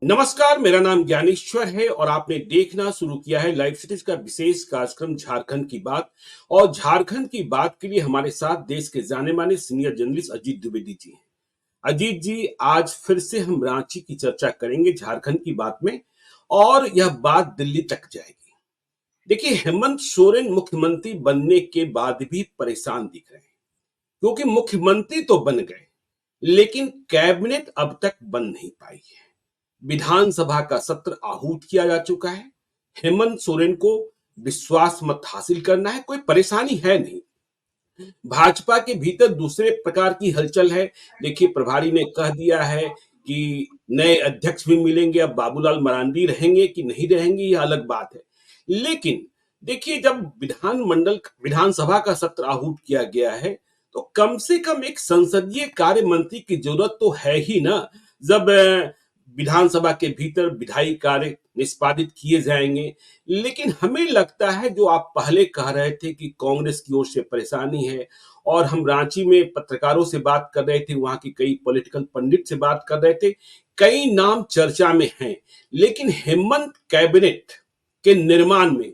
नमस्कार, मेरा नाम ज्ञानेश्वर है और आपने देखना शुरू किया है लाइव सिटीज का विशेष कार्यक्रम झारखंड की बात। और झारखंड की बात के लिए हमारे साथ देश के जाने माने सीनियर जर्नलिस्ट अजीत द्विवेदी जी हैं। अजीत जी, आज फिर से हम रांची की चर्चा करेंगे झारखंड की बात में, और यह बात दिल्ली तक जाएगी। देखिए, हेमंत सोरेन मुख्यमंत्री बनने के बाद भी परेशान दिख रहे हैं, क्योंकि मुख्यमंत्री तो बन गए लेकिन कैबिनेट अब तक बन नहीं पाई है। विधानसभा का सत्र आहूत किया जा चुका है। हेमंत सोरेन को विश्वास मत हासिल करना है, कोई परेशानी है नहीं। भाजपा के भीतर दूसरे प्रकार की हलचल है। देखिए, प्रभारी ने कह दिया है कि नए अध्यक्ष भी मिलेंगे। अब बाबूलाल मरांडी रहेंगे कि नहीं रहेंगे, यह अलग बात है। लेकिन देखिए, जब विधानसभा का सत्र आहूत किया गया है, तो कम से कम एक संसदीय कार्य मंत्री की जरूरत तो है ही ना। जब विधानसभा के भीतर विधायी कार्य निष्पादित किए जाएंगे। लेकिन हमें लगता है, जो आप पहले कह रहे थे कि कांग्रेस की ओर से परेशानी है, और हम रांची में पत्रकारों से बात कर रहे थे, वहां की कई पॉलिटिकल पंडित से बात कर रहे थे, कई नाम चर्चा में हैं, लेकिन हेमंत कैबिनेट के निर्माण में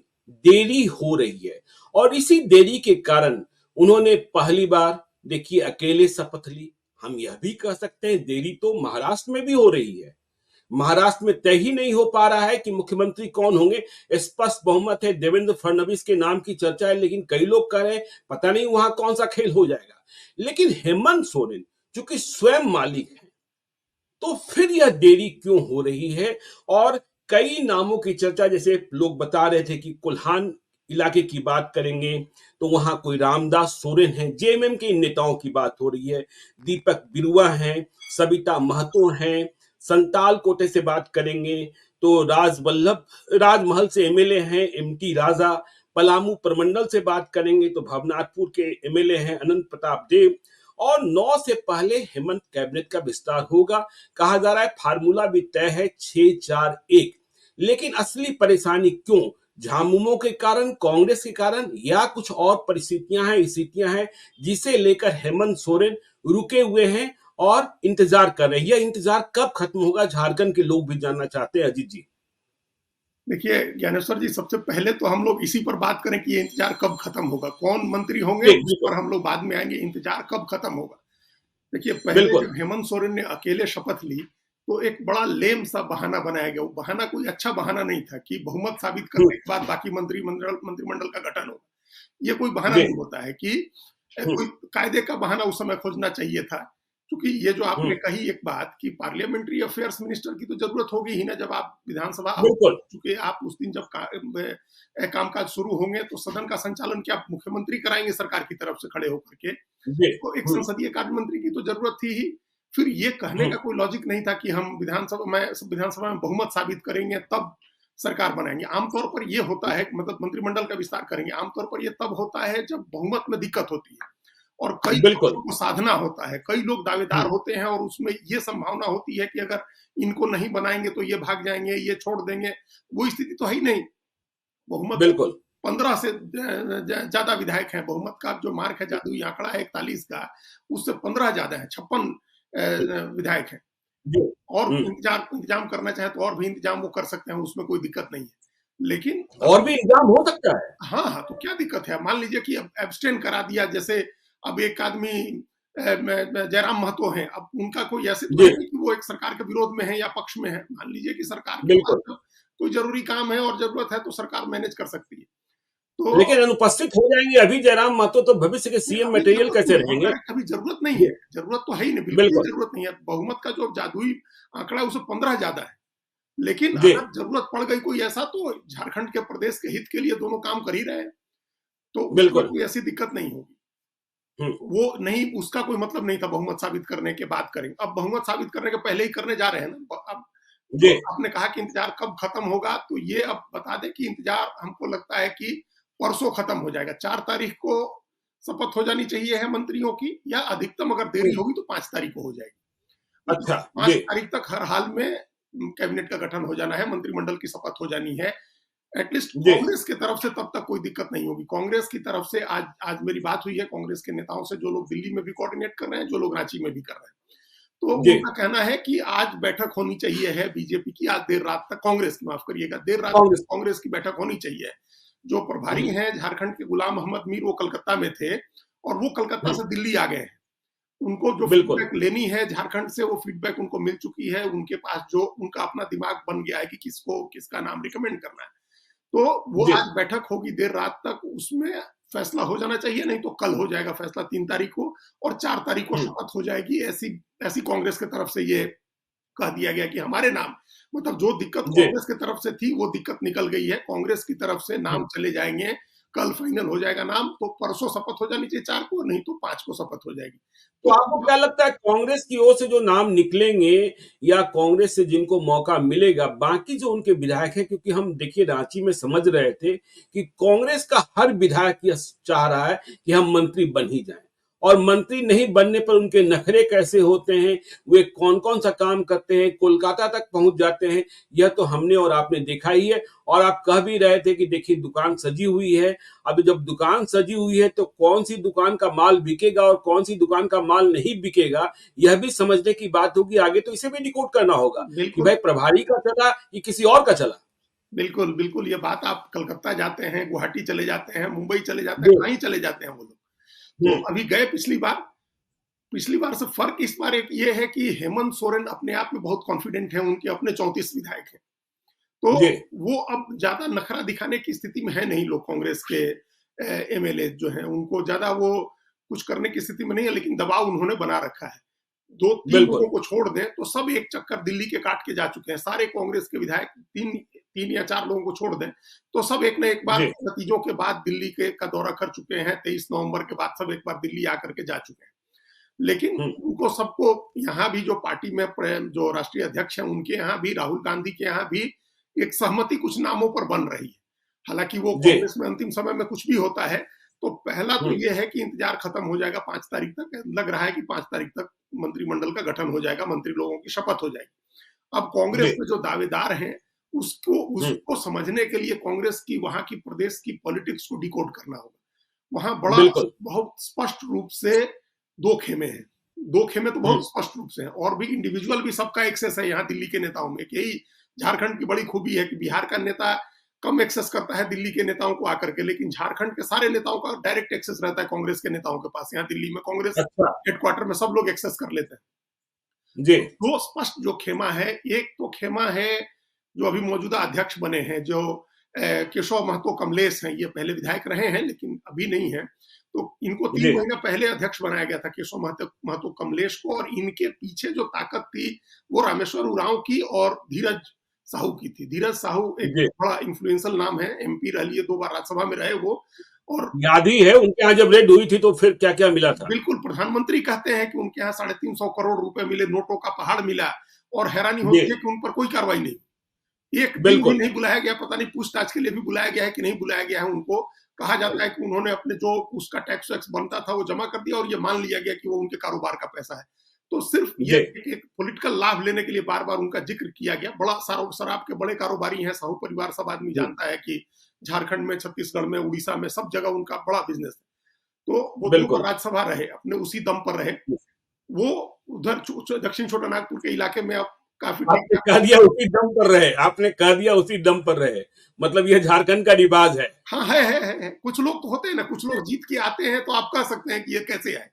देरी हो रही है। और इसी देरी के कारण उन्होंने पहली बार, देखिए, अकेले शपथ ली। हम यह भी कह सकते हैं, देरी तो महाराष्ट्र में भी हो रही है। महाराष्ट्र में तय ही नहीं हो पा रहा है कि मुख्यमंत्री कौन होंगे। स्पष्ट बहुमत है, देवेंद्र फडणवीस के नाम की चर्चा है, लेकिन कई लोग कह रहे हैं पता नहीं वहां कौन सा खेल हो जाएगा। लेकिन हेमंत सोरेन चूंकि स्वयं मालिक है, तो फिर यह देरी क्यों हो रही है। और कई नामों की चर्चा, जैसे लोग बता रहे थे कि कोल्हान इलाके की बात करेंगे तो वहां कोई रामदास सोरेन है, जेएमएम के इन नेताओं की बात हो रही है, दीपक बिरुआ हैं, सविता महतो हैं। संताल कोटे से बात करेंगे तो राजमहल से एमएलए हैं एमटी राजा। पलामू प्रमंडल से बात करेंगे तो भवनाथपुर के एमएलए हैं अनंत प्रताप देव। और 9 से पहले हेमंत कैबिनेट का विस्तार होगा। कहा जा रहा है फार्मूला भी तय है 6-4-1। लेकिन असली परेशानी क्यों? झामुमो के कारण, कांग्रेस के कारण, या कुछ और परिस्थितियां हैं जिसे लेकर हेमंत सोरेन रुके हुए हैं और इंतजार कर रहे हैं। यह इंतजार कब खत्म होगा, झारखंड के लोग भी जानना चाहते हैं। अजीत जी, देखिए ज्ञानेश्वर जी, सबसे पहले तो हम लोग इसी पर बात करें कि ये इंतजार कब खत्म होगा, कौन मंत्री होंगे जी उस बिल्कुल पर हम लोग बाद में आएंगे। इंतजार कब खत्म होगा? देखिए, पहले बिल्कुल। जब हेमंत सोरेन ने अकेले शपथ ली तो एक बड़ा लेम सा बहाना बनाया गया। वो बहाना कोई अच्छा बहाना नहीं था कि बहुमत साबित करने के बाद बाकी मंत्रिमंडल का गठन होगा। ये कोई बहाना जी। नहीं होता है कि कोई कायदे का बहाना उस समय खोजना चाहिए था। क्योंकि ये जो आपने कही एक बात कि पार्लियामेंट्री अफेयर्स मिनिस्टर की तो जरूरत होगी ही ना। जब आप विधानसभा बिल्कुल। चूंकि आप उस दिन जब कामकाज शुरू होंगे तो सदन का संचालन क्या मुख्यमंत्री कराएंगे सरकार की तरफ से खड़े होकर के? जी। तो एक संसदीय कार्य मंत्री की तो जरूरत थी ही। फिर ये कहने का कोई लॉजिक नहीं था कि हम विधानसभा में बहुमत साबित करेंगे तब सरकार बनाएंगे। आमतौर पर ये होता है, मतलब मंत्रिमंडल का विस्तार करेंगे, आमतौर पर ये तब होता है जब बहुमत में दिक्कत होती है और कई बिल्कुल। पक्षों को साधना होता है, कई लोग दावेदार होते हैं और उसमें ये संभावना होती है कि अगर इनको नहीं बनाएंगे तो ये भाग जाएंगे, ये छोड़ देंगे। वो स्थिति तो है ही नहीं। बहुमत बिल्कुल। 15 से ज्यादा विधायक हैं। बहुमत का जो मार्क है, जादुई आंकड़ा है 41 का, उससे 15 ज्यादा है, 56 विधायक हैं। जी। और इंतजाम करना चाहे तो और भी इंतजाम वो कर सकते हैं, उसमें कोई दिक्कत नहीं है। लेकिन और भी इंतजाम हो सकता है। हाँ हाँ, तो क्या दिक्कत है? मान लीजिए कि अब एब्सटेन करा दिया, जैसे अब एक आदमी जयराम महतो हैं, अब उनका कोई ऐसे तो जी। है नहीं कि वो एक सरकार के विरोध में है या पक्ष में है। मान लीजिए कि सरकार के बिल्कुल। पास कोई जरूरी काम है और जरूरत है तो सरकार मैनेज कर सकती है। तो लेकिन अनुपस्थित हो जाएंगे अभी जयराम महतो, तो भविष्य के सीएम अभी मटेरियल जरूरत कैसे नहीं है, रहेंगे? अभी जरूरत नहीं जी। है, जरूरत तो है ही नहीं, बिल्कुल ही बिल्कुल। जरूरत नहीं है। बहुमत का जो जादुई आंकड़ा है उसे 15 ज्यादा है। लेकिन जी। अगर जरूरत पड़ गई कोई ऐसा, तो झारखंड के प्रदेश के हित के लिए दोनों काम कर ही रहे हैं, तो उसमें बिल्कुल। कोई ऐसी दिक्कत नहीं होगी। हम्म। वो नहीं, उसका कोई मतलब नहीं था बहुमत साबित करने के बाद करेंगे। अब बहुमत साबित करने के पहले ही करने जा रहे हैं ना। अब जी। जो आपने कहा कि इंतजार कब खत्म होगा, तो ये अब बता दें कि इंतजार हमको लगता है कि परसों खत्म हो जाएगा। 4 तारीख को शपथ हो जानी चाहिए है मंत्रियों की, या अधिकतम अगर देरी होगी तो 5 तारीख को हो जाएगी। मतलब अच्छा। 5 जी। तारीख तक हर हाल में कैबिनेट का गठन हो जाना है, मंत्रिमंडल की शपथ हो जानी है। एटलीस्ट जी। कांग्रेस की तरफ से तब तक कोई दिक्कत नहीं होगी। कांग्रेस की तरफ से आज आज मेरी बात हुई है कांग्रेस के नेताओं से, जो लोग दिल्ली में भी कोऑर्डिनेट कर रहे हैं, जो लोग रांची में भी कर रहे हैं। तो जी, उनका कहना है कि आज बैठक होनी चाहिए है बीजेपी की, आज देर रात तक, कांग्रेस की, माफ करिएगा, देर रात तक कांग्रेस। कांग्रेस की बैठक होनी चाहिए। जो प्रभारी हुँ, हैं झारखंड के गुलाम मोहम्मद मीर, वो कलकत्ता में थे और वो कलकत्ता हुँ, से दिल्ली आ गए हैं। उनको जो बिल्कुल। फीडबैक लेनी है झारखंड से, वो फीडबैक उनको मिल चुकी है। उनके पास जो उनका अपना दिमाग बन गया है कि किसको किसका नाम रिकमेंड करना है। तो वो जी, आज बैठक होगी देर रात तक, उसमें फैसला हो जाना चाहिए, नहीं तो कल हो जाएगा फैसला 3 तारीख को, और 4 तारीख को हुँ, शपथ हो जाएगी। ऐसी ऐसी कांग्रेस की तरफ से ये कह दिया गया कि हमारे नाम, मतलब जो दिक्कत जी, कांग्रेस की तरफ से थी वो दिक्कत निकल गई है। कांग्रेस की तरफ से हुँ। नाम चले जाएंगे, कल फाइनल हो जाएगा नाम, तो परसों शपथ हो जानी चाहिए 4 को, नहीं तो 5 को शपथ हो जाएगी। तो तो आपको क्या लगता है कांग्रेस की ओर से जो नाम निकलेंगे या कांग्रेस से जिनको मौका मिलेगा, बाकी जो उनके विधायक हैं, क्योंकि हम देखिए रांची में समझ रहे थे कि कांग्रेस का हर विधायक ये चाह रहा है कि हम मंत्री बन ही जाएं और मंत्री नहीं बनने पर उनके नखरे कैसे होते हैं, वे कौन-कौन सा काम करते हैं, कोलकाता तक पहुंच जाते हैं, यह तो हमने और आपने देखा ही है। और आप कह भी रहे थे कि देखिए दुकान सजी हुई है। अब जब दुकान सजी हुई है तो कौन सी दुकान का माल बिकेगा और कौन सी दुकान का माल नहीं बिकेगा, यह भी समझने की बात होगी। आगे तो इसे भी डिकोड करना होगा कि बिल्कुल, भाई प्रभारी का चला कि किसी और का चला। बिल्कुल, बिल्कुल, ये बात, आप कलकत्ता जाते हैं, गुवाहाटी चले जाते हैं, मुंबई चले जाते हैं, जी, कहीं चले जाते हैं वो लोग। तो हम्म, अभी गए पिछली बार से फ़र्क इस बार एक ये है कि हेमंत सोरेन अपने आप में बहुत कॉन्फिडेंट हैं, उनके अपने 34 विधायक हैं। तो जी, वो अब ज़्यादा नखरा दिखाने की स्थिति में है नहीं, लोग कांग्रेस के एमएलए जो हैं, उनको ज़्यादा वो कुछ करने की स्थिति में नहीं है, लेकिन दबाव उन्होंने बना रखा है। 2-3 बिल्कुल, लोगों को छोड़ दें, तो सब एक चक्कर दिल्ली के काट के जा चुके हैं। सारे कांग्रेस के विधायक 3 या 4 लोगों को छोड़ दें, तो सब एक ना एक बार जी, नतीजों के बाद दिल्ली के का दौरा कर चुके हैं। 23 नवंबर के बाद सब एक बार दिल्ली आकर के जा चुके हैं। लेकिन हम्म, उनको सबको यहाँ भी जो पार्टी में जो राष्ट्रीय अध्यक्ष हैं, उनके यहाँ भी, राहुल गांधी के यहाँ भी एक सहमति कुछ नामों पर बन रही है। हालांकि वो जी, कांग्रेस में अंतिम समय में कुछ भी होता है। तो पहला तो हम्म, ये है कि इंतजार खत्म हो जाएगा 5 तारीख तक। लग रहा है कि 5 तारीख तक मंत्रिमंडल का गठन हो जाएगा, मंत्री लोगों की शपथ हो जाएगी। अब जी, कांग्रेस में जो दावेदार हैं, उसको हम्म, उसको समझने के लिए कांग्रेस की वहां की प्रदेश की पॉलिटिक्स को डिकोड करना होगा। वहां बड़ा बिल्कुल, बहुत स्पष्ट रूप से दो खेमे हैं। दो खेमे तो हम्म, बहुत स्पष्ट रूप से हैं, और भी इंडिविजुअल भी सबका एक्सेस है यहाँ दिल्ली के नेताओं में। यही झारखंड की बड़ी खूबी है कि बिहार का नेता कम एक्सेस करता है दिल्ली के नेताओं को आकर के, लेकिन झारखंड के सारे नेताओं का डायरेक्ट एक्सेस रहता है कांग्रेस के नेताओं के पास। यहाँ दिल्ली में कांग्रेस अच्छा, हेडक्वार्टर में सब लोग एक्सेस कर लेते हैं। जी, तो दो स्पष्ट जो खेमा है, एक तो खेमा है जो अभी मौजूदा अध्यक्ष बने हैं, जो केशव महतो कमलेश हैं। ये पहले विधायक रहे हैं लेकिन अभी नहीं है। तो इनको 3 जी, महीना पहले अध्यक्ष बनाया गया था, केशव महतो महतो कमलेश को, और इनके पीछे जो ताकत थी वो रामेश्वर उरांव की और धीरज साहू की थी। धीरज साहू एक जी, बड़ा इन्फ्लुएंशियल नाम है, एमपी रह लिए, 2 बार राज्यसभा में रहे वो। और याद ही है उनके यहाँ जब रेड हुई थी तो फिर क्या क्या मिला था। बिल्कुल, प्रधानमंत्री कहते हैं कि उनके यहाँ 350 करोड़ रुपए मिले, नोटों का पहाड़ मिला, और हैरानी जी, होती है कि उन पर कोई कार्रवाई नहीं। एक दिन भी बिल्कुल, नहीं बुलाया गया, पता नहीं पूछताछ के लिए भी बुलाया गया है कि नहीं बुलाया गया है उनको। कहा जाता है कि उन्होंने अपने जो उसका टैक्स वैक्स बनता था वो जमा कर दिया, और ये मान लिया गया कि वो उनके कारोबार का पैसा है। तो सिर्फ ये जी, एक पॉलिटिकल लाभ लेने के लिए बार बार उनका जिक्र किया गया। बड़ा सारा शराब के बड़े कारोबारी हैं, साहू परिवार, सब आदमी जी, जानता है कि झारखंड में, छत्तीसगढ़ में, उड़ीसा में, सब जगह उनका बड़ा बिजनेस है। तो वो 2 बार बिल्कुल। राज्यसभा रहे, अपने उसी दम पर रहे। वो उधर दक्षिण छोटानागपुर के इलाके में अब काफी ठीक आपने कह ठाक। दिया उसी दम पर रहे, आपने कह दिया उसी दम पर रहे। मतलब ये झारखंड का रिवाज है। हाँ, है। कुछ लोग तो होते हैं ना, कुछ लोग जीत के आते हैं तो आप कह सकते हैं कि ये कैसे आए।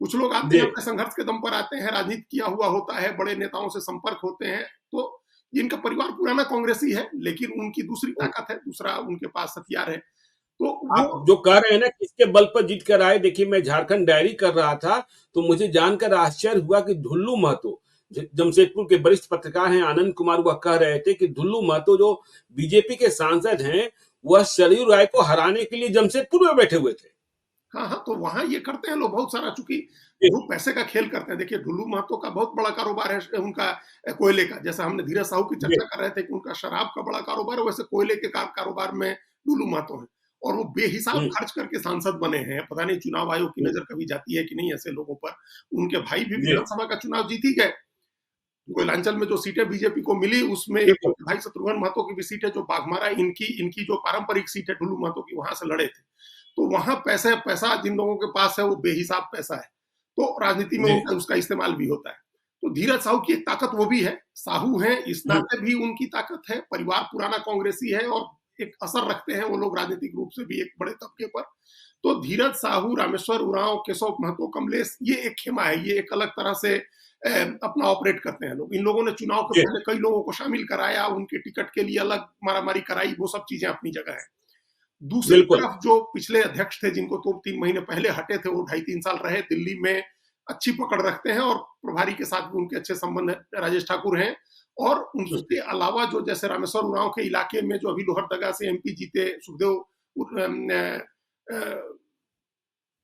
कुछ लोग आते जी, हैं अपने संघर्ष के दम पर आते हैं, राजनीति किया हुआ होता है, बड़े नेताओं से संपर्क होते हैं। तो जिनका परिवार पुराना कांग्रेसी है, लेकिन उनकी दूसरी हुँ। ताकत है, दूसरा उनके पास हथियार है। तो वो आप जो कह रहे हैं ना किसके बल पर जीत कर आए, देखिए मैं झारखंड डायरी कर रहा था, तो मुझे जानकर आश्चर्य हुआ कि ढुल्लू महतो, जमशेदपुर के वरिष्ठ पत्रकार हैं आनंद कुमार, वह कह रहे थे कि ढुल्लू महतो जो बीजेपी के सांसद हैं, वह सरयू राय को हराने के लिए जमशेदपुर में बैठे हुए थे। हाँ, तो वहाँ ये करते हैं लोग बहुत सारा, चूँकि जी, वो पैसे का खेल करते हैं। देखिए, ढुल्लू महतो का बहुत बड़ा कारोबार है उनका कोयले का। जैसा हमने धीरज साहू की जी, चर्चा कर रहे थे कि उनका शराब का बड़ा कारोबार है, वैसे कोयले के कारोबार में ढुल्लू महतो हैं। और वो बेहिसाब हुँ, खर्च करके सांसद बने हैं। पता नहीं चुनाव आयोग की हुँ, नज़र कभी जाती है कि नहीं ऐसे लोगों पर। उनके भाई भी जी, विधानसभा का चुनाव जीत ही गए। कोयलांचल में जो सीटें बीजेपी को मिली, उसमें एक बिल्कुल, उनके भाई शत्रुघ्न महतो की भी सीट है, जो बाघमारा इनकी इनकी जो पारंपरिक सीट है ढुल्लू महतो की, वहां से लड़े थे। तो वहां पैसा जिन लोगों के पास है वो बेहिसाब पैसा है। तो राजनीति में जी, उनका उसका इस्तेमाल भी होता है। तो धीरज साहू की एक ताकत वो भी है, साहू हैं इस हम्म, नाते भी उनकी ताकत है, परिवार पुराना कांग्रेसी है और एक असर रखते हैं वो लोग राजनीतिक रूप से भी एक बड़े तबके पर। तो धीरज साहू, रामेश्वर उरांव, केशव महतो, कमलेश, ये एक खेमा है, ये एक अलग तरह से अपना ऑपरेट करते हैं लोग। इन लोगों ने चुनाव के जी पहले कई लोगों को शामिल कराया, उनके टिकट के लिए अलग मारामारी कराई, वो सब चीजें अपनी जगह है। दूसरी बिल्कुल। तरफ जो पिछले अध्यक्ष थे जिनको तो 3 महीने पहले हटे थे, वो 2.5-3 साल रहे दिल्ली में, अच्छी पकड़ रखते हैं और प्रभारी के साथ भी उनके अच्छे संबंध है, राजेश ठाकुर हैं। और हम्म, उसके अलावा जो जैसे रामेश्वर उरांव के इलाके में जो अभी लोहरदगा से एमपी जीते सुखदेव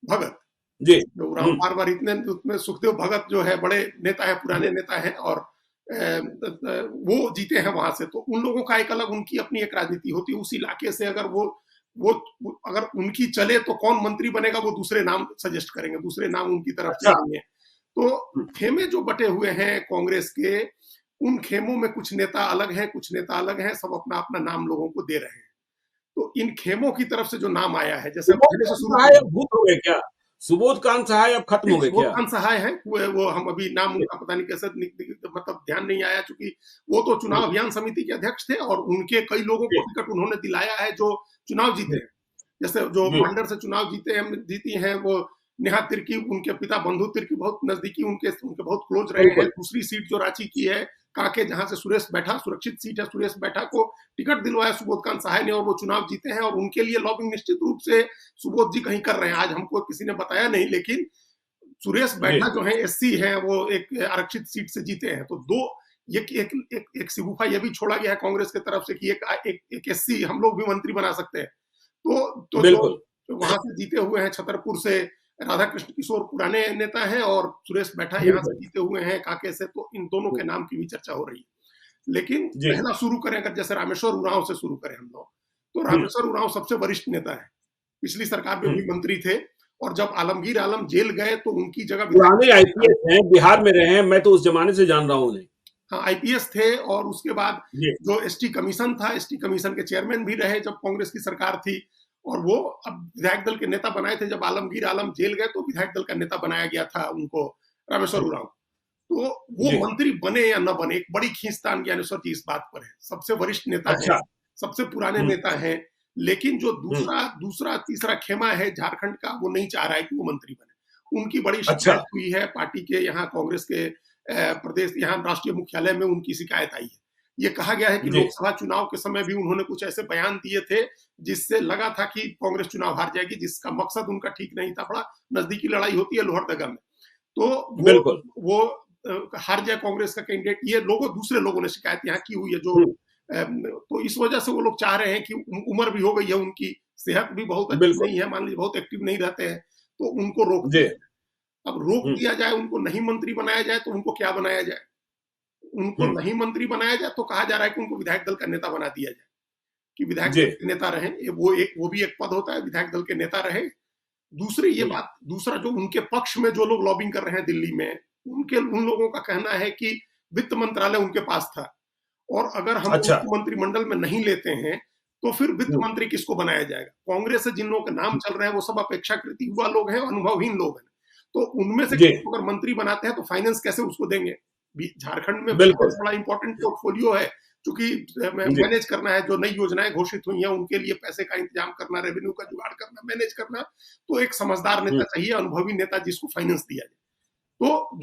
भगत, जी। जो उरांव हम्म, बार बार इतने उसमें सुखदेव भगत जो है बड़े नेता है, पुराने जी, नेता है और वो जीते हैं वहां से। तो उन लोगों का एक अलग उनकी अपनी एक राजनीति होती है उस इलाके से। अगर वो अगर उनकी चले तो कौन मंत्री बनेगा वो दूसरे नाम सजेस्ट करेंगे, दूसरे नाम उनकी तरफ अच्छा। जाएंगे। तो हम्म, खेमे जो बटे हुए हैं कांग्रेस के, उन खेमों में कुछ नेता अलग हैं, कुछ नेता अलग हैं, सब अपना अपना नाम लोगों को दे रहे हैं। तो इन खेमों की तरफ से जो नाम आया है, जैसे सुबोध पहले से कांत शुरू सहाय करें। अब भूत हो गए क्या? सुबोध कांत सहाय अब खत्म नहीं, हो गए सुबोध क्या? खान सहाय हैं, वो हम अभी नाम जी, उनका पता नहीं कैसे मतलब ध्यान नहीं आया, चूंकि वो तो चुनाव हम्म, अभियान समिति के अध्यक्ष थे और उनके कई लोगों को जी, टिकट उन्होंने दिलाया है जो चुनाव जीते जी, हैं। जैसे जो जी, मंडर से चुनाव जीती हैं वो नेहा तिर्की, उनके पिता बंधु तिर्की बहुत नजदीकी उनके उनके बहुत क्लोज रहे हैं। बिल्कुल। दूसरी सीट जो रांची की है, कांके, जहां से सुरेश बैठा, सुरक्षित सीट है, सुरेश बैठा को टिकट दिलवाया सुबोध कांत सहाय ने और वो चुनाव जीते हैं और उनके लिए लॉबिंग निश्चित रूप से सुबोध जी कहीं कर रहे हैं। आज हमको किसी ने बताया नहीं, लेकिन सुरेश जी, बैठा जो है एससी हैं, वो एक आरक्षित सीट से जीते हैं। तो दो एक सिगुफा ये भी छोड़ा गया है कांग्रेस की तरफ से कि एक एससी हम लोग भी मंत्री बना सकते हैं। तो जो बिल्कुल। वहां से जीते हुए हैं छतरपुर से, राधा कृष्ण किशोर पुराने नेता हैं और सुरेश बैठा यहाँ से बिल्कुल। जीते हुए हैं कांके से, तो इन दोनों के नाम की भी चर्चा हो रही है। लेकिन जी। पहला शुरू करें, अगर जैसे रामेश्वर उरांव से शुरू करें हम लोग, तो हुँ, रामेश्वर उरांव सबसे वरिष्ठ नेता है, पिछली सरकार में हुँ। भी मंत्री थे और जब आलमगीर आलम जेल गए तो उनकी जगह विधायक पुराने दल के। आईपीएस हैं, बिहार में रहे हैं, मैं तो उस ज़माने से जान रहा हूँ उन्हें। हाँ, आईपीएस थे और उसके बाद जी, जो एसटी कमीशन था, एसटी कमीशन के चेयरमैन भी रहे जब कांग्रेस की सरकार थी और वो अब विधायक दल के नेता बनाए थे। जब आलमगीर आलम जेल गए तो विधायक दल का नेता बनाया गया था उनको, रामेश्वर हुँ, उरांव। तो वो जी, मंत्री बने या न बने, एक बड़ी खींचतान ज्ञानेश्वर जी इस बात पर है। सबसे वरिष्ठ नेता है, अच्छा। सबसे पुराने हुँ, नेता हैं, लेकिन जो हुँ, दूसरा तीसरा खेमा है झारखंड का, वो नहीं चाह रहा है कि वो मंत्री बने। उनकी बड़ी अच्छा। शिकायत हुई है, पार्टी के यहाँ कांग्रेस के प्रदेश यहाँ राष्ट्रीय मुख्यालय में उनकी शिकायत आई है। ये कहा गया है कि जी, लोकसभा चुनाव के समय भी उन्होंने कुछ ऐसे बयान दिए थे जिससे लगा था कि कांग्रेस चुनाव हार जाएगी, जिसका मकसद उनका ठीक नहीं था। बड़ा नजदीकी लड़ाई होती है लोहरदगा में, तो बिल्कुल। वो हार जाए कांग्रेस का कैंडिडेट, ये दूसरे लोगों ने शिकायत यहाँ की हुई है। जो हुँ, तो इस वजह से वो लोग चाह रहे हैं कि उम्र भी हो गई है उनकी, सेहत भी बहुत अच्छी बिल्कुल। नहीं है, मान लीजिए बहुत एक्टिव नहीं रहते हैं, तो उनको रोक जी, दिया जाए। अब रोक हुँ, दिया जाए, उनको नहीं मंत्री बनाया जाए, तो उनको क्या बनाया जाए? उनको हुँ, नहीं मंत्री बनाया जाए तो कहा जा रहा है कि उनको विधायक दल का नेता बना दिया जाए, कि विधायक जी, दल के नेता रहें। वो भी एक पद होता है, विधायक दल के नेता रहे। हुँ, दूसरा जो उनके पक्ष में जो लोग लॉबिंग कर रहे हैं दिल्ली में, उन लोगों का कहना है कि वित्त मंत्रालय उनके पास था और अगर हम अच्छा। उनको मंत्रिमंडल में नहीं लेते हैं तो फिर वित्त हुँ, मंत्री किसको बनाया जाएगा? कांग्रेस से जिन लोगों के नाम हुँ, चल रहे हैं वो सब अपेक्षाकृत युवा लोग हैं, अनुभवहीन लोग हैं। तो उनमें से जी, किसी को अगर मंत्री बनाते हैं तो फाइनेंस कैसे उसको देंगे? झारखंड में बिल्कुल। फाइनेंस बड़ा इंपॉर्टेंट पोर्टफोलियो है, क्योंकि जी, मैनेज करना है, जो नई योजनाएं घोषित हुई हैं उनके लिए पैसे का इंतजाम करना, रेवेन्यू का जुगाड़ करना, मैनेज करना। तो एक समझदार हुँ, नेता चाहिए, अनुभवी नेता जिसको फाइनेंस दिया जाए। तो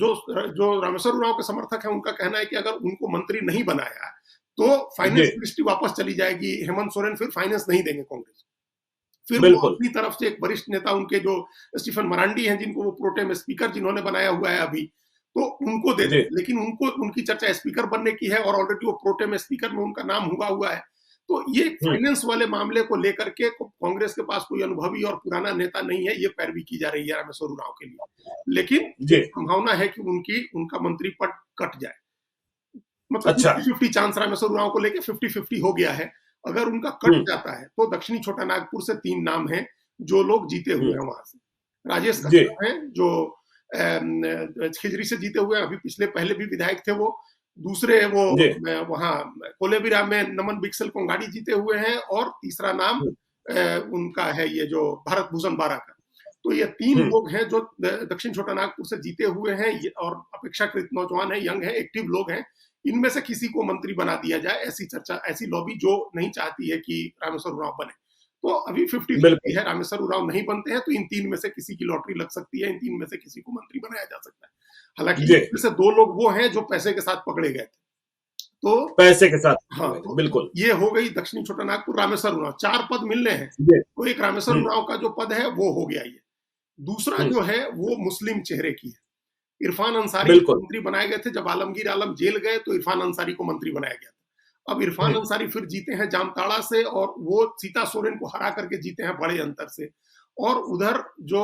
जो रामेश्वर उरांव के समर्थक हैं उनका कहना है कि अगर उनको मंत्री नहीं बनाया तो जी, फाइनेंस मिनिस्ट्री वापस चली जाएगी, हेमंत सोरेन फिर फाइनेंस नहीं देंगे कांग्रेस। फिर वो बिल्कुल। अपनी तरफ से एक वरिष्ठ नेता उनके जो स्टीफन मरांडी हैं, जिनको वो प्रोटेम स्पीकर जिन्होंने बनाया हुआ है अभी, तो उनको दे जी, देंगे। लेकिन उनको उनकी चर्चा स्पीकर बनने की है और ऑलरेडी वो प्रोटेम स्पीकर में उनका नाम हुआ है। तो ये हुँ, फाइनेंस वाले मामले को लेकर के कांग्रेस के पास कोई अनुभवी और पुराना नेता नहीं है, ये पैरवी की जा रही है रामेश्वर उरांव के लिए। लेकिन जी, एक संभावना है कि उनका मंत्री पद कट जाए। मतलब अच्छा। 50-50 चांस रामेश्वर उरांव को लेके 50-50 हो गया है। अगर उनका कट हुँ, जाता है तो दक्षिणी छोटा नागपुर से 3 नाम हैं जो लोग जीते हुए हुँ, हैं वहां से। राजेश जी, कश्यप हैं जो खिजरी से जीते हुए हैं, अभी पहले भी विधायक थे वो। दूसरे वो जी, वहां कोलेबिरा में नमन बिक्सल कोंगाड़ी जीते हुए हैं और तीसरा नाम हुँ, उनका है ये जो भारत भूषण बारा का। तो ये 3 हम्म, लोग हैं जो दक्षिण छोटा नागपुर से जीते हुए हैं और अपेक्षाकृत नौजवान है, यंग है, एक्टिव लोग हैं। इनमें से किसी को मंत्री बना दिया जाए, ऐसी चर्चा, ऐसी लॉबी जो नहीं चाहती है कि रामेश्वर उरांव बने। तो अभी 50-50 बिल्कुल। है, रामेश्वर उरांव नहीं बनते हैं तो इन 3 में से किसी की लॉटरी लग सकती है, इन 3 में से किसी को मंत्री बनाया जा सकता है। हालांकि जी, इनमें से 2 लोग वो हैं जो पैसे के साथ पकड़े गए थे। तो पैसे के साथ हाँ, हुए थे, तो बिल्कुल। ये हो गई दक्षिणी छोटा नागपुर रामेश्वर उरांव, 4 पद मिलने हैं। जी। तो एक रामेश्वर हम्म, उरांव का जो पद है वो हो गया ये। दूसरा हम्म, जो है वो मुस्लिम चेहरे की है। इरफान अंसारी बिल्कुल। मंत्री बनाए गए थे, जब आलमगीर आलम जेल गए तो इरफान अंसारी को मंत्री बनाया गया था। अब इरफान हम्म, अंसारी फिर जीते हैं जामताड़ा से और वो सीता सोरेन को हरा करके जीते हैं बड़े अंतर से। और उधर जो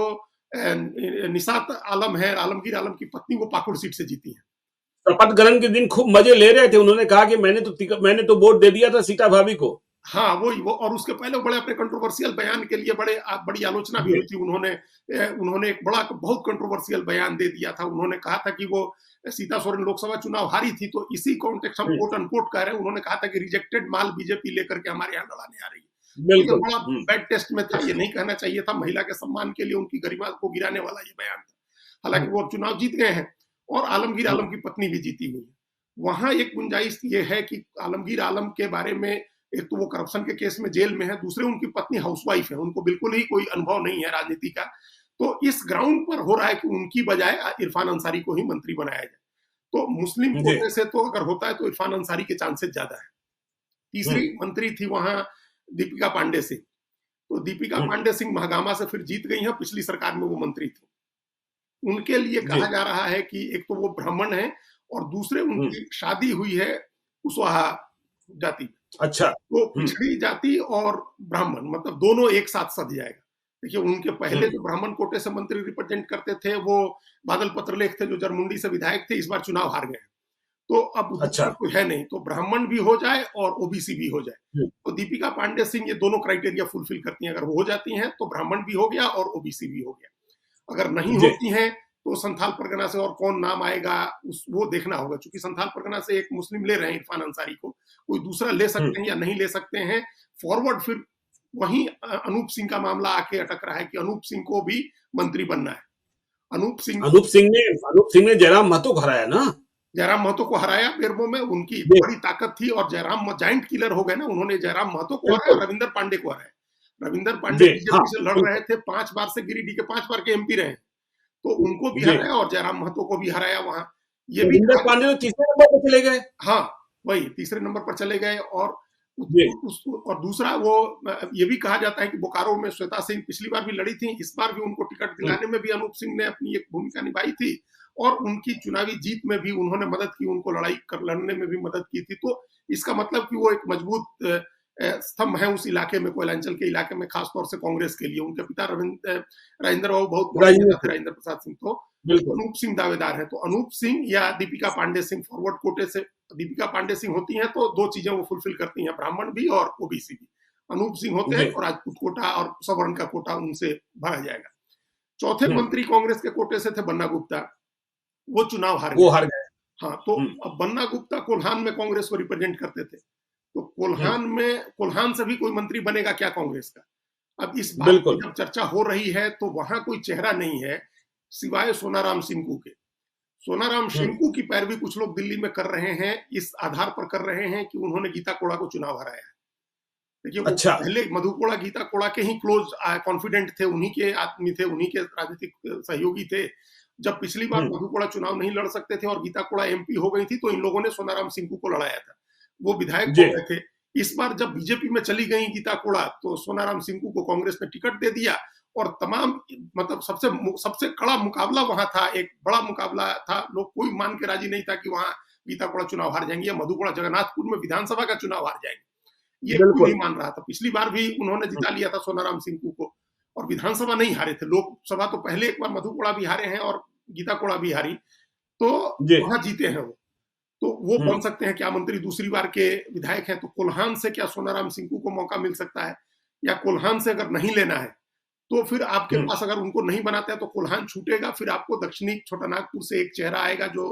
निशात आलम है, आलमगीर आलम की पत्नी, वो पाकुड़ सीट से जीती है। शपथ ग्रहण के दिन खूब मजे ले रहे थे, उन्होंने कहा कि मैंने तो वोट दे दिया था सीता भाभी को। हाँ, वो और उसके पहले बड़े अपने कंट्रोवर्शियल बयान के लिए बड़ी आलोचना भी जी, हुई थी। उन्होंने एक बड़ा बहुत कंट्रोवर्शियल बयान दे दिया था। उन्होंने कहा था कि वो सीता सोरेन लोकसभा चुनाव हारी थी, तो इसी कॉन्टेक्स्ट हम हम्म, कोट अनकोट कह रहे हैं। उन्होंने कहा था कि रिजेक्टेड माल बीजेपी लेकर के हमारे यहाँ लड़ाने आ रही है। तो ये बिल्कुल। बड़ा बैड टेस्ट में था, ये नहीं कहना चाहिए था। महिला के सम्मान के लिए उनकी गरिमा को गिराने वाला ये बयान था। हालांकि हम्म, वो अब चुनाव जीत गए हैं और आलमगीर हम्म, आलम की पत्नी भी जीती हुई है। वहां एक गुंजाइश ये है कि आलमगीर आलम के बारे में, एक तो वो करप्शन के केस में जेल में है, दूसरे उनकी पत्नी हाउसवाइफ है, उनको बिल्कुल ही कोई अनुभव नहीं है राजनीति का। तो इस ग्राउंड पर हो रहा है कि उनकी बजाय इरफान अंसारी को ही मंत्री बनाया जाए। तो मुस्लिम जी, कोटे से तो अगर होता है तो इरफान अंसारी के चांसेस ज्यादा है। तीसरी हम्म, मंत्री थी वहां दीपिका पांडे सिंह। तो दीपिका हम्म, पांडे सिंह महागामा से फिर जीत गई हैं, पिछली सरकार में वो मंत्री थी। उनके लिए जी, कहा जा रहा है कि एक तो वो ब्राह्मण है और दूसरे हम्म, उनकी शादी हुई है कुशवाहा जाति में। अच्छा, तो पिछड़ी जाति और ब्राह्मण मतलब दोनों एक साथ सध जाएगा। देखिए, उनके पहले हम्म, जो ब्राह्मण कोटे से मंत्री रिप्रेजेंट करते थे वो बादल पत्रलेख थे, जो जरमुंडी से विधायक थे, इस बार चुनाव हार गए। तो अब उधर अच्छा, की कोई है नहीं, तो ब्राह्मण भी हो जाए और ओबीसी भी हो जाए। हम्म, तो दीपिका पांडे सिंह ये दोनों क्राइटेरिया फुलफिल करती हैं। अगर वो हो जाती हैं तो ब्राह्मण भी हो गया और ओबीसी भी हो गया। अगर नहीं जी, होती हैं तो संथाल परगना से और कौन नाम आएगा वो देखना होगा, क्योंकि संथाल परगना से एक मुस्लिम ले रहे हैं इरफान अंसारी को, कोई दूसरा ले हम्म, सकते हैं या नहीं ले सकते हैं। फॉरवर्ड फिर वहीं अनूप सिंह का मामला आके अटक रहा है कि अनूप सिंह को भी मंत्री बनना है। अनूप सिंह अनूप सिंह ने जयराम महतो को हराया ना। जयराम महतो को हराया बेरमो में, उनकी जी, बड़ी ताकत थी और जयराम जाइंट किलर हो गए ना। उन्होंने जयराम महतो को हराया बिल्कुल। और रविंदर पांडे को हराया। रविंदर पांडे जी, हाँ, बीजेपी से लड़ रहे बिल्कुल। थे, 5 बार से गिरिडीह के 5 बार के एमपी रहे, तो उनको भी जी, हराया और जयराम महतो को भी हराया वहां। ये भी रविंदर कहा, पांडे तो तीसरे नंबर पर चले गए। हाँ, वही तीसरे नंबर पर चले गए। और जी, और दूसरा वो ये भी कहा जाता है कि बोकारो में श्वेता सिंह पिछली बार भी लड़ी थी, इस बार भी उनको टिकट हम्म, दिलाने में भी अनूप सिंह ने अपनी एक भूमिका निभाई थी और उनकी चुनावी जीत में भी उन्होंने मदद की, उनको लड़ाई कर लड़ने में भी मदद की थी। तो इसका मतलब कि वो एक मजबूत स्तंभ है उस इलाके में, कोयलांचल के इलाके में, खासतौर से कांग्रेस के लिए। उनके पिता राजेंद्र बाबू बहुत बड़े नेता थे, राजनीति, राजेंद्र प्रसाद सिंह। तो बिल्कुल। अनूप सिंह दावेदार है, तो अनूप सिंह या दीपिका पांडे सिंह फॉरवर्ड कोटे से, दीपिका पांडे सिंह होती हैं तो 2 चीजें वो फुलफिल करती हैं, ब्राह्मण भी और ओबीसी भी। अनूप सिंह होते हैं जी, तो राजपूत कोटा और सवर्ण का कोटा उनसे भरा जाएगा। चौथे हम्म, मंत्री कांग्रेस के कोटे से थे बन्ना गुप्ता, वो चुनाव हार वो गए। हार गए। हाँ, तो हम्म, अब बन्ना गुप्ता कोल्हान में कांग्रेस को रिप्रेजेंट करते थे। तो हम्म, कोल्हान से भी कोई मंत्री बनेगा क्या कांग्रेस का? अब इस बात की बिल्कुल। जब चर्चा हो रही है तो वहां कोई चेहरा नहीं है सिवाय सोनाराम सिंकू के। सोनाराम हम्म, सिंकू की पैरवी कुछ लोग दिल्ली में कर रहे हैं, इस आधार पर कर रहे हैं कि उन्होंने गीता कोड़ा को चुनाव हराया है। देखिए, वो अच्छा, पहले मधु कोड़ा गीता कोड़ा के ही क्लोज कॉन्फिडेंट थे, उन्हीं के आदमी थे, उन्हीं के राजनीतिक सहयोगी थे। जब पिछली बार हम्म, मधु कोड़ा चुनाव नहीं लड़ सकते थे और गीता कोड़ा एमपी हो गई थी, तो इन लोगों ने सोनाराम सिंकू को लड़ाया था, वो विधायक हो जी, गए थे। इस बार जब बीजेपी में चली गई गीता कोड़ा, तो सोनाराम सिंकू को कांग्रेस ने टिकट दे दिया और तमाम मतलब सबसे सबसे कड़ा मुकाबला वहां था, एक बड़ा मुकाबला था। लोग कोई मान के राजी नहीं था कि वहां गीता कोड़ा चुनाव हार जाएंगे या मधु कोड़ा जगन्नाथपुर में विधानसभा का चुनाव हार जाएंगे, ये कोई नहीं बिल्कुल। मान रहा था। पिछली बार भी उन्होंने हम्म, जिता लिया था सोनाराम सिंकू को और विधानसभा नहीं हारे थे। लोकसभा तो पहले एक बार मधु कोड़ा भी हारे हैं और गीता कोड़ा भी हारी, तो जी, वहां जीते हैं वो। तो वो बन हम्म, सकते हैं क्या मंत्री, दूसरी बार के विधायक हैं। तो कोल्हान से क्या सोनाराम सिंकू को मौका मिल सकता है, या कोल्हान से अगर नहीं लेना है तो फिर आपके हम्म, पास, अगर उनको नहीं बनाते हैं तो कोल्हान छूटेगा, फिर आपको दक्षिणी छोटानागपुर से एक चेहरा आएगा जो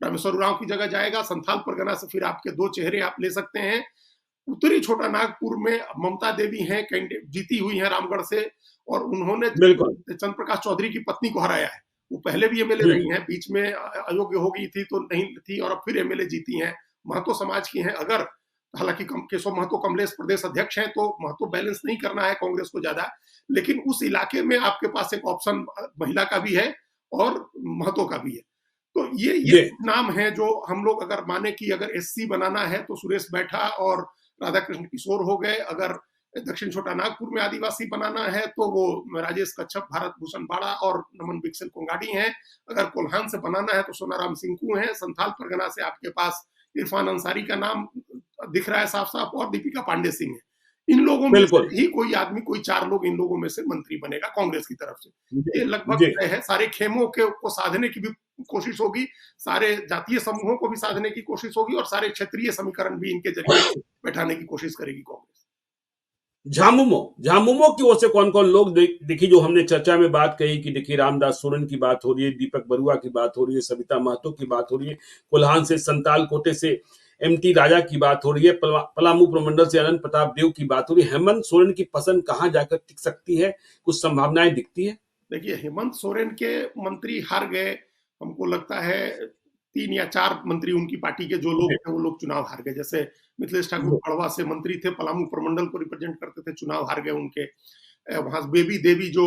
रामेश्वर उरांव की जगह जाएगा। संथाल परगना से फिर आपके 2 चेहरे आप ले सकते हैं, उत्तरी छोटा नागपुर में ममता देवी हैं, कैंडिडेट जीती हुई हैं रामगढ़ से, और उन्होंने बिल्कुल। चंद्र प्रकाश चौधरी की पत्नी को हराया है। वो पहले भी एमएलए रही हैं, बीच में अयोग्य हो गई थी तो नहीं थी, और अब फिर एमएलए जीती हैं, महतो समाज की हैं। अगर हालांकि केशव महतो कमलेश प्रदेश अध्यक्ष हैं, तो महतो बैलेंस नहीं करना है कांग्रेस को ज्यादा, लेकिन उस इलाके में आपके पास एक ऑप्शन महिला का भी है और महतो का भी है। तो ये नाम है जो हम लोग अगर माने कि अगर एससी बनाना है तो सुरेश बैठा और राधा कृष्ण किशोर हो गए, अगर दक्षिण छोटा नागपुर में आदिवासी बनाना है तो वो राजेश कच्छप, भारत भूषण बाड़ा और नमन बिक्सल कोंगाड़ी हैं, अगर कोल्हान से बनाना है तो सोनाराम सिंकू हैं, संथाल परगना से आपके पास इरफान अंसारी का नाम दिख रहा है साफ साफ, और दीपिका पांडे सिंह है। इन लोगों में से ही कोई आदमी, कोई 4 लोग इन लोगों में से मंत्री बनेगा कांग्रेस की तरफ से। ये लगभग तय है। सारे खेमों को साधने की भी कोशिश होगी, सारे जातीय समूहों को भी साधने की कोशिश होगी, और सारे क्षेत्रीय समीकरण भी इनके जरिए बैठाने की कोशिश करेगी कांग्रेस। झामुमो की ओर से कौन कौन लोग देखिए, जो हमने चर्चा में बात कही कि देखिए रामदास सोरेन की बात हो रही है, दीपक बरुआ की बात हो रही है, सविता महतो की बात हो रही है, कोल्हान से संताल कोटे से एमटी राजा की बात हो रही है, पलामू प्रमंडल से अनंत प्रताप देव की बात हो रही है। हेमंत सोरेन की पसंद कहां जाकर टिक सकती है, कुछ संभावनाएं दिखती है? देखिए, हेमंत सोरेन के मंत्री हार गए, हमको लगता है 3 या 4 मंत्री उनकी पार्टी के जो लोग थे वो लोग चुनाव हार गए। जैसे मिथिलेश ठाकुर पड़वा से मंत्री थे, पलामू प्रमंडल को रिप्रेजेंट करते थे, चुनाव हार गए उनके। वहां बेबी देवी जो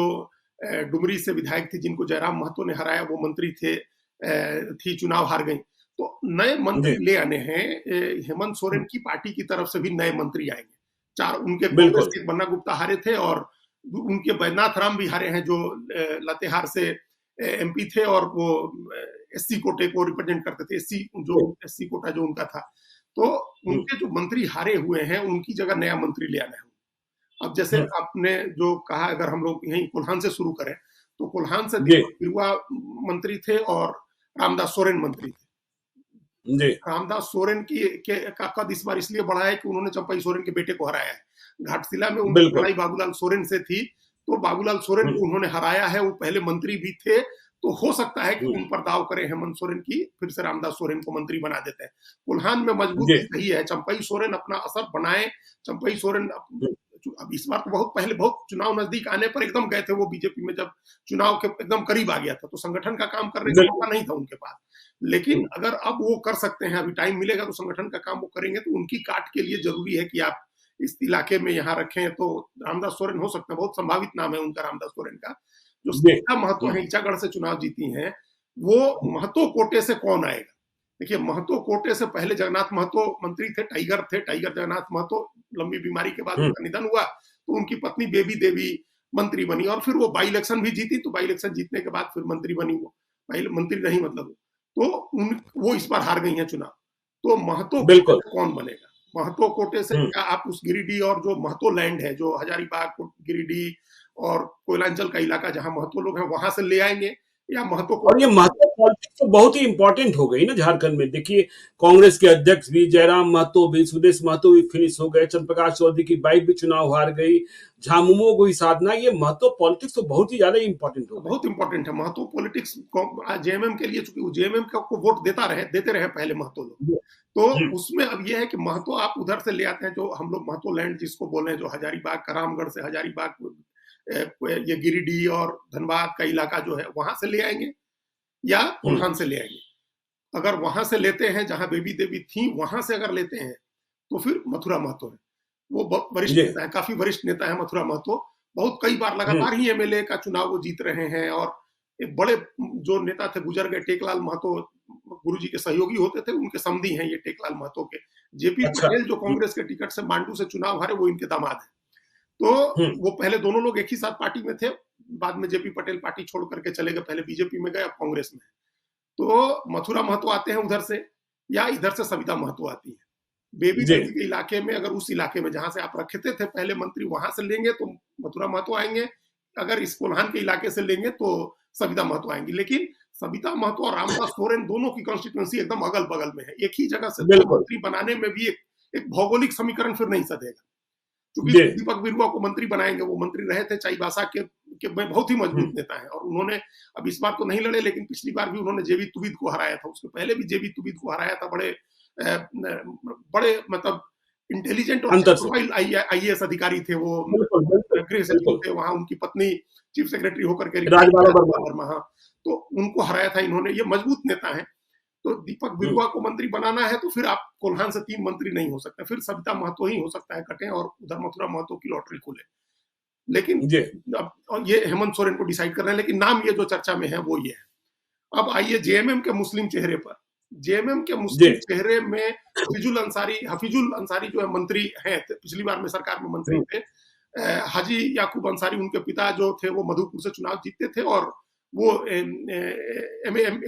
डुमरी से विधायक थी, जिनको जयराम महतो ने हराया, वो मंत्री थी, चुनाव हार गई। तो नए मंत्री ले आने हैं। हेमंत सोरेन की पार्टी की तरफ से भी नए मंत्री आएंगे। 4 उनके कांग्रेस के बन्ना गुप्ता हारे थे, और उनके बैद्यनाथ राम भी हारे हैं, जो लातेहार से एमपी थे, और वो एससी कोटे को रिप्रेजेंट करते थे, एससी कोटा जो उनका था। तो उनके जो मंत्री हारे हुए हैं, उनकी जगह नया मंत्री ले आना है। अब जैसे आपने जो कहा, अगर हम लोग यहीं कोल्हान से शुरू करें, तो कोल्हान से दीपक बिरुआ मंत्री थे और रामदास सोरेन मंत्री थे। रामदास सोरेन का कद इस बार इसलिए बढ़ा है कि उन्होंने चंपई सोरेन के बेटे को हराया है। घाटशिला में उनकी लड़ाई बाबूलाल सोरेन से थी, तो बाबूलाल सोरेन को उन्होंने हराया है, वो पहले मंत्री भी थे, तो हो सकता है कि उन पर दाव करें हेमंत सोरेन की, फिर से रामदास सोरेन को मंत्री बना देते हैं। कोल्हान में मजबूती सही है, चंपई सोरेन अपना असर बनाए। चंपई सोरेन अब इस बार तो बहुत पहले, बहुत चुनाव नजदीक आने पर एकदम गए थे वो बीजेपी में, जब चुनाव के एकदम करीब आ गया था, तो संगठन का काम करने का मौका नहीं था उनके पास। लेकिन अगर अब वो कर सकते हैं, अभी टाइम मिलेगा तो संगठन का काम वो करेंगे, तो उनकी काट के लिए जरूरी है कि आप इस इलाके में यहाँ रखें। तो रामदास सोरेन हो सकता है, बहुत संभावित नाम है उनका रामदास सोरेन का। जो सविता महतो है, ईचागढ़ से चुनाव जीती हैं, वो महतो कोटे से कौन आएगा? देखिए, महतो कोटे से पहले जगन्नाथ महतो मंत्री थे, टाइगर जगन्नाथ महतो। लंबी बीमारी के बाद उनका निधन हुआ, तो उनकी पत्नी बेबी देवी मंत्री बनी, और फिर वो बाई इलेक्शन भी जीती, तो बाई इलेक्शन जीतने के बाद फिर मंत्री बनी। वो मंत्री नहीं, मतलब तो वो इस बार हार गई हैं चुनाव। तो महतो कोटे से कौन बनेगा? महतो कोटे से क्या आप उस गिरिडीह और जो महतो लैंड है, जो हजारीबाग, गिरिडीह और कोयलांचल का इलाका जहां महतो लोग हैं, वहां से ले आएंगे, या महतो को? और ये महतो पॉलिटिक्स तो बहुत ही इंपॉर्टेंट हो गई ना झारखंड में। देखिए, कांग्रेस के अध्यक्ष भी जयराम महतो भी, सुदेश महतो भी फिनिश हो गए, चंद्र प्रकाश चौधरी की वाइफ भी चुनाव हार गई, झामुमो को ही साधना। ये महतो पॉलिटिक्स तो बहुत ही ज्यादा इंपॉर्टेंट हो गई। बहुत इंपॉर्टेंट है महतो पॉलिटिक्स जेएमएम के लिए, चूंकि जेएमएम को वोट देते रहे पहले महतो लोग, तो उसमें अब ये है कि महतो आप उधर से ले आते हैं, जो हम लोग महतो लैंड जिसको बोले हैं, जो हजारीबाग, रामगढ़ से हजारीबाग, ये गिरिडीह और धनबाद का इलाका जो है, वहां से ले आएंगे या कोल्हान से ले आएंगे। अगर वहां से लेते हैं, जहां बेबी देवी थी, वहां से अगर लेते हैं, तो फिर मथुरा महतो है, वो वरिष्ठ नेता है, काफी वरिष्ठ नेता है मथुरा महतो। बहुत कई बार लगातार ही एमएलए का चुनाव वो जीत रहे हैं, और एक बड़े जो नेता थे, गुजर गए टेकलाल महतो, गुरुजी के सहयोगी होते थे, उनके समधी हैं ये टेकलाल महतो के। जेपी पटेल जो कांग्रेस के टिकट से मांडू से चुनाव हारे, वो इनके दामाद है। तो वो पहले दोनों लोग एक ही साथ पार्टी में थे, बाद में जेपी पटेल पार्टी छोड़ करके चले गए, पहले बीजेपी में गए, अब कांग्रेस में। तो मथुरा महतो आते हैं उधर से, या इधर से सविता महतो आती है। बेबी देवी के इलाके में, अगर उस इलाके में जहां से आप रखते थे पहले मंत्री, वहां से लेंगे तो मथुरा महतो आएंगे। अगर इस कोल्हान के इलाके से लेंगे तो सविता महतो आएंगी। लेकिन सविता महतो और रामदास सोरेन दोनों की कॉन्स्टिट्यूएंसी एकदम अगल बगल में है, एक ही जगह से मंत्री बनाने में भी एक भौगोलिक समीकरण फिर नहीं सधेगा। क्योंकि दीपक बिरुआ को मंत्री बनाएंगे, वो मंत्री रहे थे चाईबासा के में, बहुत ही मजबूत नेता है, और उन्होंने अब इस बार तो नहीं लड़े, लेकिन पिछली बार भी उन्होंने जेबी तुबिद को हराया था, उसके पहले भी जेबी तुबिद को हराया था। बड़े मतलब इंटेलिजेंट और अंतर से। प्रोफाइल आईएएस अधिकारी थे वो, बिल्कुल, बिल्कुल, गृह सचिव बिल्कुल। थे वहां, उनकी पत्नी चीफ सेक्रेटरी होकर के राजबाला वर्मा। वर्मा, हाँ। तो उनको हराया था इन्होंने, ये मजबूत नेता है। तो दीपक हुँ, बिरुआ को मंत्री बनाना है तो फिर आप कोल्हान से 3 मंत्री नहीं हो सकते, फिर सविता महतो ही हो सकता है कटें और उधर मथुरा महतो की लॉटरी खुले। लेकिन जी, अब और ये हेमंत सोरेन को डिसाइड कर रहे हैं, लेकिन नाम ये जो चर्चा में है वो ये है। अब आइए जेएमएम के मुस्लिम चेहरे पर। जेएमएम के जी, मुस्लिम चेहरे में हफीजुल अंसारी जो है मंत्री हैं, पिछली बार में सरकार में मंत्री हुँ, थे। हाजी याकूब अंसारी उनके पिता जो थे वो मधुपुर से चुनाव जीतते थे और वो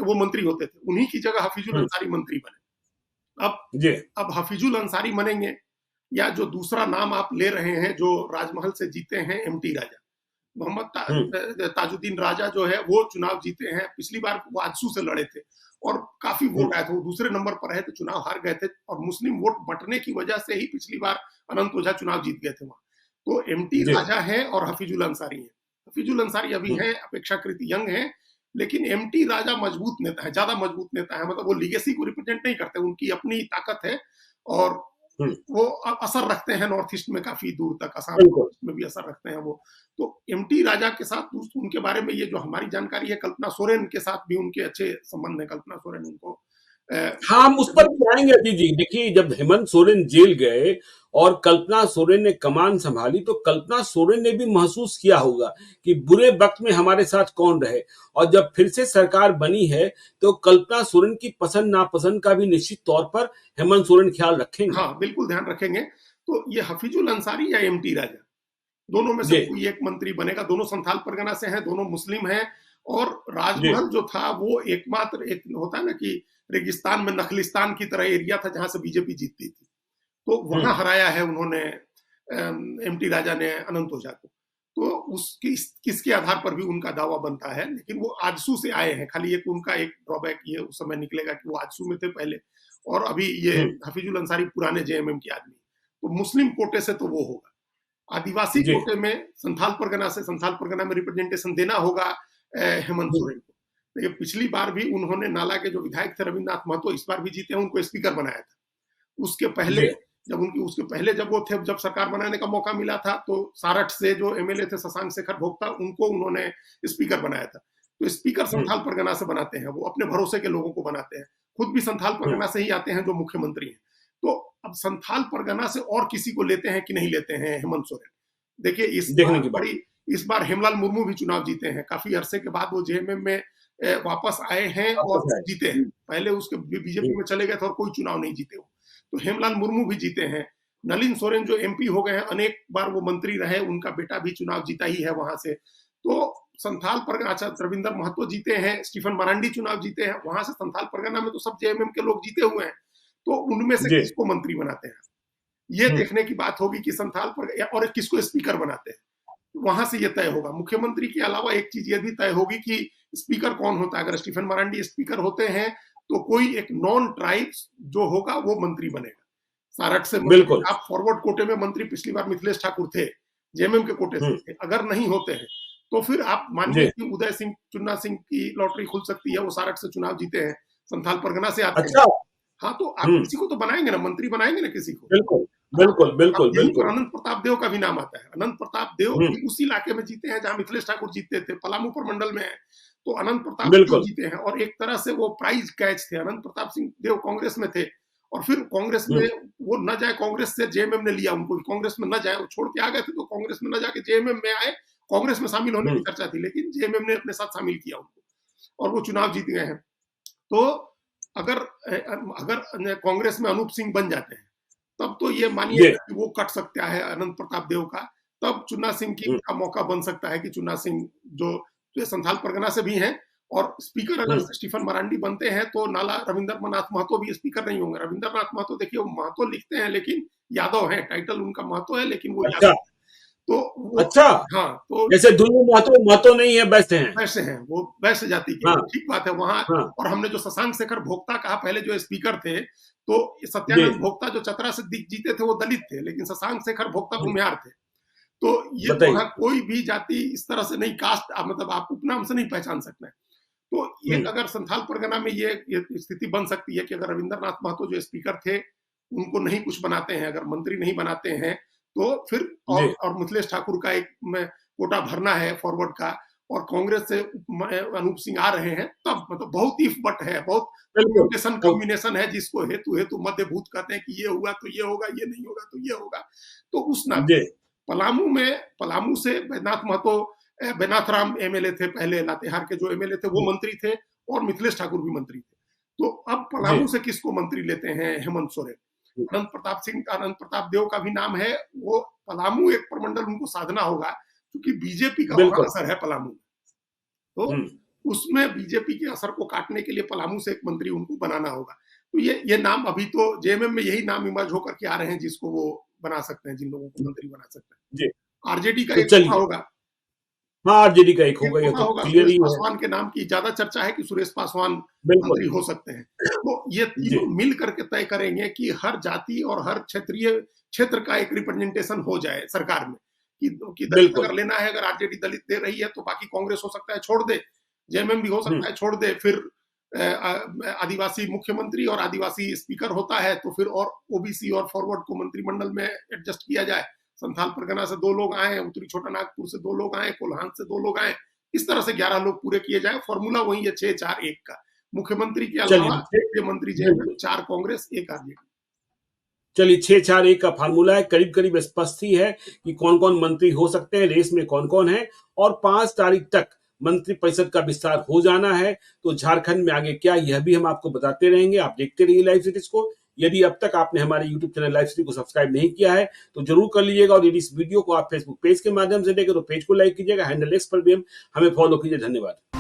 वो मंत्री होते थे। उन्हीं की जगह हफीजुल हुँ, अंसारी मंत्री बने। अब जी, अब हफीजुल अंसारी बनेंगे या जो दूसरा नाम आप ले रहे हैं जो राजमहल से जीते हैं एमटी राजा, मोहम्मद हुँ, ताजुद्दीन राजा जो है वो चुनाव जीते हैं। पिछली बार वो आजसू से लड़े थे और काफी हुँ, वोट आए थे, वो दूसरे नंबर पर रहे थे, चुनाव हार गए थे और मुस्लिम वोट बंटने की वजह से ही पिछली बार अनंत ओझा चुनाव जीत गए थे वहां। तो एमटी जी, राजा है और हफीजुल अंसारी है। हफीजुल अंसारी अभी हुँ, हैं, अपेक्षाकृत यंग हैं, लेकिन एमटी राजा मजबूत नेता है, ज्यादा मजबूत नेता है, मतलब वो लीगेसी को रिप्रेजेंट नहीं करते, उनकी अपनी ताकत है और हुँ, वो असर रखते हैं नॉर्थ ईस्ट में, काफी दूर तक असम बिल्कुल। में भी असर रखते हैं वो। तो एमटी राजा के साथ उनके बारे में ये जो हमारी जानकारी है, कल्पना सोरेन के साथ भी उनके अच्छे संबंध है। कल्पना सोरेन उनको हाँ, हम उस पर भी आएँगे अजीत जी। देखिए, जब हेमंत सोरेन जेल गए और कल्पना सोरेन ने कमान सँभाली, तो कल्पना सोरेन ने भी महसूस किया होगा कि बुरे वक़्त में हमारे साथ कौन रहे और जब फिर से सरकार बनी है, तो कल्पना सोरेन की पसंद-नापसंद का भी निश्चित तौर पर हेमंत सोरेन ख़्याल रखेंगे। हाँ, बिल्कुल ध्यान रखेंगे। तो ये हफीजुल अंसारी या एमटी राजा, दोनों में से जी, कोई एक मंत्री बनेगा। दोनों संथाल परगना से हैं, दोनों मुस्लिम हैं और जी, राजमहल जो था वो एकमात्र एक होता है ना कि रेगिस्तान में नखलिस्तान की तरह एरिया था जहां से बीजेपी जीतती थी। तो हुँ, वहां हराया है उन्होंने एमटी राजा ने अनंत ओझा को। तो उसकी किसके आधार पर भी उनका दावा बनता है, लेकिन वो आजसू से आए हैं। खाली एक उनका एक ड्रॉबैक ये उस समय निकलेगा कि वो आजसू में थे पहले और अभी ये हुँ, हफीजुल अंसारी पुराने जेएमएम के आदमी। तो मुस्लिम कोटे से तो वो होगा। आदिवासी जी, कोटे में संथाल परगना में रिप्रेजेंटेशन देना होगा हेमंत हुँ, सोरेन को। तो ये पिछली बार भी उन्होंने नाला के जो विधायक थे रविन्द्रनाथ महतो, इस बार भी जीते हैं, उनको स्पीकर बनाया था। उसके पहले जी, जब वो थे, जब सरकार बनाने का मौका मिला था तो सारठ से जो एमएलए थे शशांक शेखर भोक्ता, उनको उन्होंने स्पीकर बनाया था। तो स्पीकर हुँ, संथाल परगना से बनाते हैं, वो अपने भरोसे के लोगों को बनाते हैं। खुद भी संथाल हुँ, परगना से ही आते हैं जो मुख्यमंत्री हैं। तो अब संथाल परगना से और किसी को लेते हैं कि नहीं लेते हैं हेमंत सोरेन। देखिए देखने की बात। इस बार हेमलाल मुर्मू भी चुनाव जीते हैं, काफी अरसे के बाद वो जेएमएम में वापस आए हैं और वापस आए। जीते हैं। पहले उसके हुँ, बीजेपी में चले गए थे और कोई चुनाव नहीं जीते वो। तो हेमलाल मुर्मू भी जीते हैं। नलिन सोरेन जो एमपी हो गए हैं, अनेक बार वो मंत्री रहे, उनका बेटा भी चुनाव जीता ही है वहां से। तो संथाल परगना, अच्छा रविंदर महतो जीते हैं, स्टीफन मरांडी चुनाव जीते हैं वहां से। संथाल परगना में तो सब जेएमएम के लोग जीते हुए हैं, तो उनमें से जी, किसको मंत्री बनाते हैं, ये हुँ, देखने की बात होगी कि संथाल पर और किसको स्पीकर बनाते हैं, वहां से ये तय होगा। मुख्यमंत्री के अलावा एक चीज ये भी तय होगी कि स्पीकर कौन होता है। अगर स्टीफन मरांडी स्पीकर होते हैं तो कोई एक नॉन ट्राइब्स जो होगा वो मंत्री बनेगा। सारठ से मंत्री, बिल्कुल। आप फॉरवर्ड कोटे में मंत्री पिछली बार मिथिलेश ठाकुर थे, जेएमएम के कोटे से हुँ, थे। अगर नहीं होते हैं तो फिर आप मानिए जी, कि उदय सिंह चुन्ना सिंह की लॉटरी खुल सकती है, वो सारठ से चुनाव जीते हैं, संथाल परगना से आते हैं। अच्छा। हाँ, तो आप हुँ, किसी को तो बनाएंगे ना, मंत्री बनाएंगे ना किसी को। बिल्कुल, हाँ, बिल्कुल, अब बिल्कुल, यहीं पर बिल्कुल। अनंत प्रताप देव का भी नाम आता है। अनंत प्रताप देव हुँ, भी उसी इलाके में जीते हैं जहां मिथिलेश ठाकुर जीतते थे, पलामू प्रमंडल में है। तो अनंत प्रताप देव बिल्कुल। जीते हैं और एक तरह से वो प्राइज कैच थे। अनंत प्रताप सिंह देव कांग्रेस में थे और फिर कांग्रेस हुँ, में वो न जाए, कांग्रेस से जेएमएम ने लिया उनको, कांग्रेस में न जाए, वो छोड़ के आ गए थे, तो कांग्रेस में न जाके जेएमएम में आए। कांग्रेस में शामिल होने हुँ, की चर्चा थी, लेकिन जेएमएम ने अपने साथ शामिल किया उनको और वो चुनाव जीत गए हैं। तो अगर अगर कांग्रेस में अनूप सिंह बन जाते हैं, तब तो ये जी, मानिएगा कि वो कट सकता है अनंत प्रताप देव का। तब चुन्ना सिंह हुँ, का मौका बन सकता है कि चुन्ना सिंह जो संथाल परगना से भी हैं और स्पीकर अगर हुँ, स्टीफन मरांडी बनते हैं तो नाला रविंद्रनाथ महतो भी स्पीकर नहीं होंगे। रविंद्रनाथ महतो, देखिए, वो महतो लिखते हैं लेकिन यादव हैं, टाइटल उनका महतो है लेकिन वो अच्छा, यादव। तो वो, अच्छा, हाँ, तो जैसे दुल्लू महतो महतो नहीं है, वैसे हैं। वैसे हैं, वो वैश्य जाति के हाँ, हैं, ठीक बात है वहाँ। हाँ, और हमने जो शशांक शेखर भोक्ता कहा पहले जो स्पीकर थे, तो जी, सत्यानंद भोक्ता जो चतरा से जीते थे वो दलित थे, लेकिन शशांक शेखर भोक्ता हुँ, भूमिहार थे। तो ये तो बताइए। वहाँ कोई भी जाति इस तरह से नहीं, कास्ट मतलब आप उपनाम से नहीं पहचान सकते हैं। तो हुँ, एक अगर संथाल परगना में ये स्थिति बन सकती है कि अगर रविंद्रनाथ महतो जो स्पीकर थे उनको नहीं कुछ बनाते हैं, अगर मंत्री नहीं बनाते हैं तो फिर जी और मिथिलेश ठाकुर का एक कोटा भरना है फॉरवर्ड का, और कांग्रेस से अनूप सिंह आ रहे हैं, तब मतलब बहुत इफ बट है, बहुत बिल्कुल कॉम्बिनेशन है जिसको हेतु हेतु मध्यभूत कहते हैं कि ये हुआ तो ये होगा, ये नहीं होगा तो ये होगा। तो उस नाते जी पलामू से बैजनाथ महतो, बैजनाथ राम एमएलए थे पहले, लातेहार के जो एमएलए थे वो जी मंत्री थे, और मिथिलेश ठाकुर भी मंत्री थे। तो अब जी पलामू से किसको मंत्री लेते हैं? हेमंत सोरेन। अनंत प्रताप देव का भी नाम है, वो पलामू एक प्रमंडल उनको साधना होगा, क्योंकि बीजेपी का वहां बिल्कुल असर है पलामू में। तो उसमें बीजेपी के असर को काटने के लिए पलामू से एक मंत्री उनको बनाना होगा। तो ये नाम अभी तो जेएमएम में यही नाम इमर्ज होकर के आ रहे हैं जिसको वो बना सकते हैं, जिन लोगों को मंत्री बना सकते हैं। जी आरजेडी का तो एक चलिए होगा, हाँ आरजेडी का एक होगा, ये तो क्लियर सुरेश ही है। पासवान के नाम की ज्यादा चर्चा है कि सुरेश पासवान बिल्कुल मंत्री हो सकते हैं। तो ये जी तीनों मिल करके तय करेंगे कि हर जाति और हर क्षेत्रीय क्षेत्र का एक रिप्रेजेंटेशन हो जाए सरकार में, कि दलित बिल्कुल अगर लेना है, अगर आरजेडी दलित दे रही है तो बाकी कांग्रेस हो सकता है छोड़ दे, जेएमएम भी हो सकता है छोड़ दे, फिर आदिवासी मुख्यमंत्री और आदिवासी स्पीकर होता है, तो फिर और ओबीसी और फॉरवर्ड को मंत्रिमंडल में एडजस्ट किया जाए। संथाल परगना से 2 लोग आए, उत्तरी छोटा नागपुर से 2 लोग आए, कोल्हान से 2 लोग आए, इस तरह से 11 लोग पूरे किए जाए। फॉर्मूला वही है 6-4-1 का, मुख्यमंत्री के चलिए अलावा केंद्रीय मंत्री जेएमएम, 4 कांग्रेस, 1 आरजेडी। चलिए 6-4-1 का फार्मूला है, करीब करीब स्पष्ट ही है कि कौन कौन मंत्री हो सकते हैं, रेस में कौन कौन है, और 5 तारीख तक मंत्रिपरिषद का विस्तार हो जाना है। तो झारखंड में आगे क्या, यह भी हम आपको बताते रहेंगे। आप देखते रहिए लाइव सिटीज को। यदि अब तक आपने हमारे यूट्यूब चैनल लाइव सिटी को सब्सक्राइब नहीं किया है तो जरूर कर लीजिएगा, और यदि इस वीडियो को आप फेसबुक पेज के माध्यम से देखें तो पेज को लाइक कीजिएगा, हैंडल एक्स पर भी हमें फॉलो कीजिए। धन्यवाद।